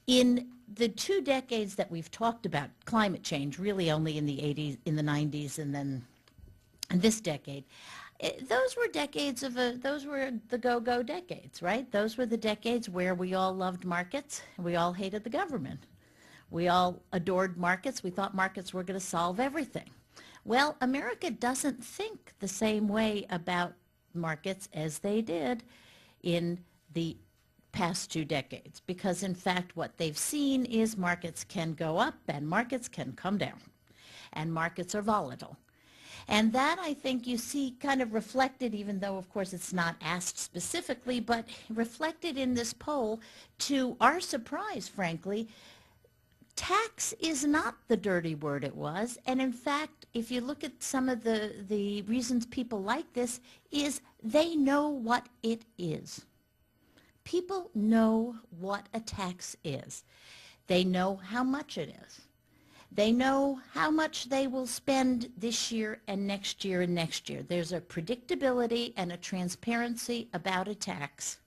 In the 2 decades that we've talked about climate change, really only in the 80s, in the 90s, and then this decade, those were those were the go-go decades, right? Those were the decades where we all loved markets, and we all hated the government. We all adored markets. We thought markets were going to solve everything. Well, America doesn't think the same way about markets as they did in the past 2 decades, because in fact what they've seen is markets can go up and markets can come down, and markets are volatile. And that, I think, you see kind of reflected, even though of course it's not asked specifically, but reflected in this poll. To our surprise, frankly, tax is not the dirty word it was. And in fact, if you look at some of the reasons people like this, is they know what it is. People know what a tax is. They know how much it is. They know how much they will spend this year and next year and next year. There's a predictability and a transparency about a tax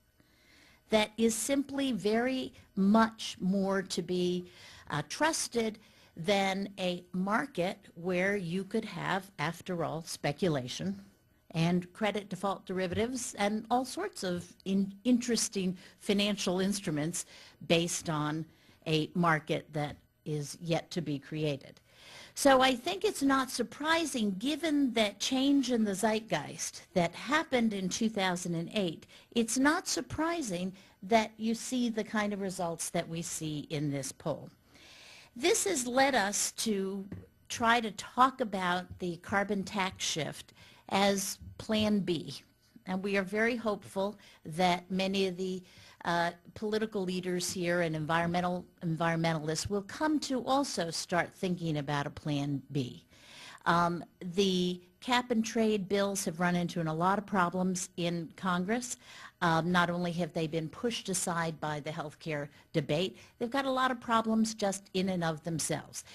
that is simply very much more to be trusted than a market where you could have, after all, speculation and credit default derivatives and all sorts of interesting financial instruments based on a market that is yet to be created. So I think it's not surprising, given that change in the zeitgeist that happened in 2008, it's not surprising that you see the kind of results that we see in this poll. This has led us to try to talk about the carbon tax shift as Plan B. And we are very hopeful that many of the political leaders here and environmentalists will come to also start thinking about a Plan B. The cap and trade bills have run into a lot of problems in Congress. Not only have they been pushed aside by the healthcare debate, they've got a lot of problems just in and of themselves.